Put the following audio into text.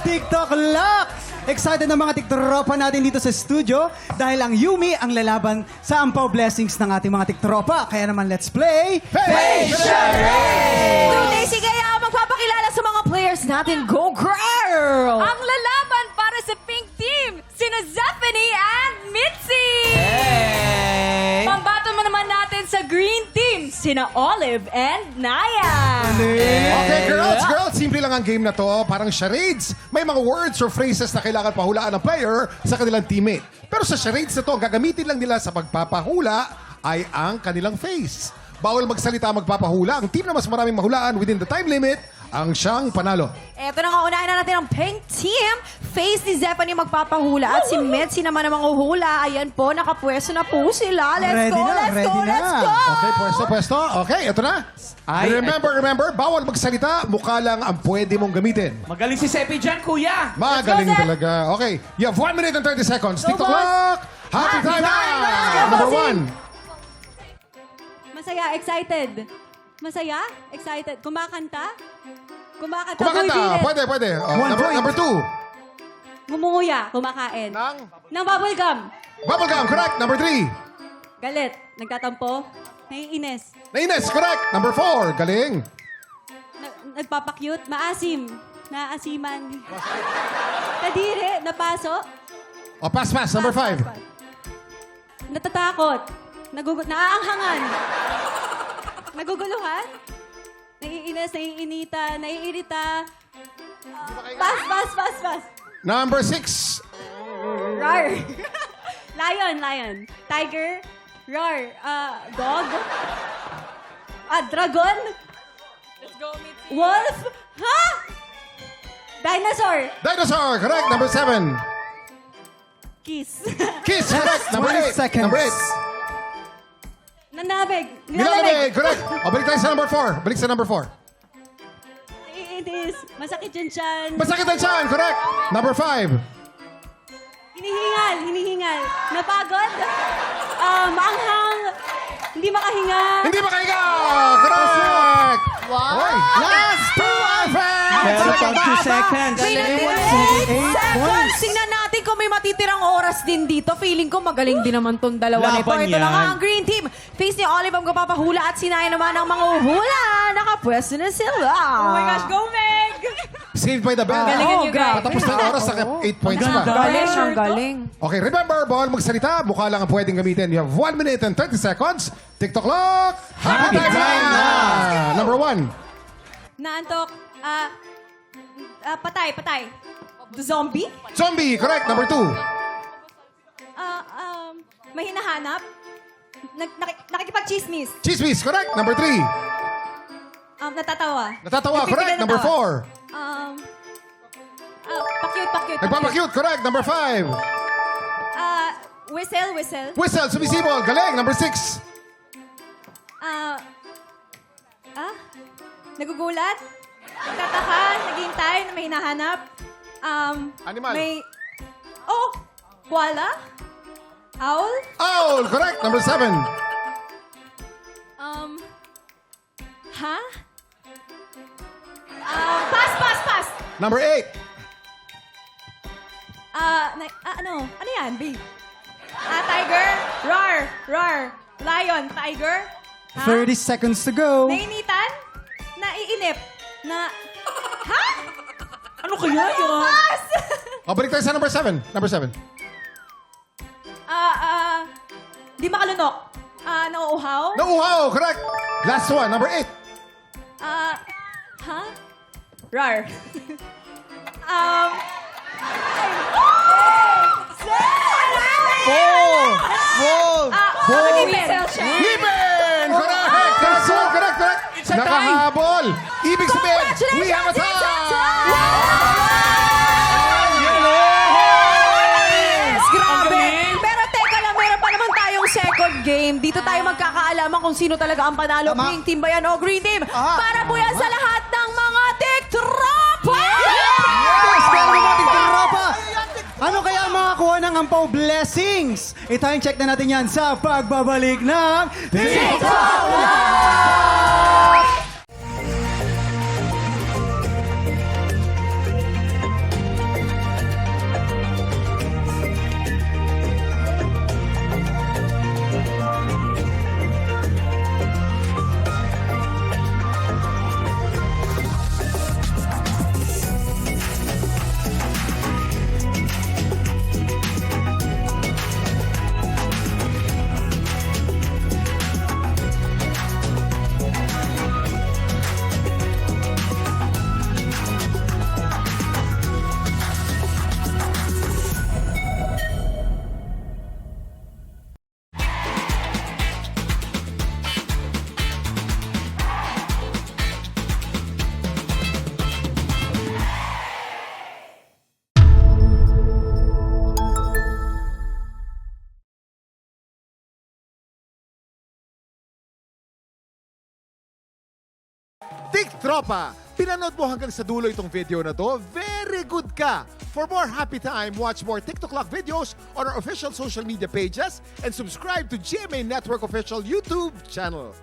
TikTok Lock! Excited na mga tiktropa natin dito sa studio dahil ang Yumi ang lalaban sa ampaw blessings ng ating mga tiktropa. Kaya naman, let's play... Face Charade! Today, sige, magpapakilala sa mga players natin. Go, girl! Ang lalaban para sa pink team, sina Zephanie and Mitzi! Hey! Pambato mo naman natin sa green team, sina Olive and Naya. Okay, girls, simple lang ang game na to. Parang charades. May mga words or phrases na kailangan pahulaan ng player sa kanilang teammate. Pero sa charades na to, ang gagamitin lang nila sa pagpapahula ay ang kanilang face. Bawal magsalita magpapahula. Ang team na mas maraming mahulaan within the time limit, ang siyang panalo. Eto na nga, unahin na natin ang pink team. Face ni Zephanie magpapahula at si Mitzi naman ang manguhula. Ayan po, nakapwesto na po sila. Let's Ready go, na, let's ready go, na. let's go! Okay, pwesto. Okay, ito na. Remember, bawal magsalita. Mukha lang ang pwede mong gamitin. Magaling si Sepi dyan, kuya. Magaling Let's go, Zep. talaga. Okay, you have 1 minute and 30 seconds. Go, TikTok boss. clock. Happy time Let's go, now. Number bossing. 1. Masaya, excited. Masaya, excited. Kumakanta? Kumakanta, Kumakanta. Pwede. Number 2. Ngumunguya, kumakain. Nang Ng bubblegum. bubblegum. Correct. Number 3. Galit, nagtatampo. Naiinis. Naines. Correct. Number 4. Galing. Nagpapakyut, maasim. Naasiman. Kadiri, napaso. O, pass. Number 5. Natatakot. Naaanghangan. Naguguluhan. Naiinis, naiinita, naiirita. Pass. Number 6. Rar. Lion. Tiger. Rar. Dog. Dragon. Let's go, Mitzi. Wolf. Ha? Dinosaur. Dinosaur. Correct. Number 7. Kiss. Kiss. Correct. Number 20 8. seconds. Number 8. Nanabig. Nilalamig. Correct. O, balik tayo sa number 4. Balik sa number 4. Naiinis. Masakit yung tiyan. Masakit ang tiyan. Correct. Number 5. Hinihingal. Napagod. Maanghang. Hindi makahinga. Hindi makahiga. Correct. Wow! Oy, last 2 Meron pang 2 seconds. May natira 8 seconds. Tingnan natin kung may matitirang oras din dito. Feeling ko magaling din naman tong dalawa nito. Laban Ito na yan. nga ang green team. Face ni Olive ang kapapahula at sinaya naman ang mga uhula. Nakapwesto na sila. Oh my gosh, go Meg! Saved by the bell. Galingan Oh, niyo, guys. Patapos na yung oras sa 8 points pa. Galing, ang galing. Okay, remember, bawal magsalita. Mukha lang ang pwedeng gamitin. You have 1 minute and 30 seconds. TikTok clock. Happy time na! Number 1. Naantok. Patay. Zombie? Zombie. Correct. Number 2. May hinahanap? Nakikipag-chismis. Chismis. Correct. Number 3. Natatawa. Natatawa. Correct. Number 4. Pakyut. Nagpapakute. Correct. Number 5. Whistle. Whistle. Sumisibol. Galing. Number 6. Nagugulat? Nagtataka? Naghihintay na may hinahanap? Animal. Koala? Owl? Owl. Correct. Number 7. Ha? Pass. Number 8. Ano yan, babe? Tiger? Roar. Lion, tiger? Ha? 30 seconds to go. Nainitan? Naiinip? Ha? Ano kaya yun? Pass! O, balik tayo sa number 7. Number 7. Di makalunok? Nauuhaw? Nauuhaw. Correct. Last one. Number 8. Ha? Rar. Ngipin! Correct! Correct! It's a tie. Nakahabol! Ibig sabihin, we have a tie! Yes, grabe. galing. Pero teka lang, meron pa naman tayong second game. Dito tayo magkakaalaman kung sino talaga ang panalo. Tama. Pink team ba yan o green team? Ah. Para po yan sa lahat ng mga tiktropa! Yes, kaya naman mga tiktropa. Ano kaya ang mga kuha ng ampaw blessings? Ito check na natin yan sa pagbabalik ng TikTok Lock! Tik Tropa! Pinanood mo hanggang sa dulo itong video na to? Very good ka! For more happy time, watch more TikTok Clock videos on our official social media pages and subscribe to GMA Network official YouTube channel.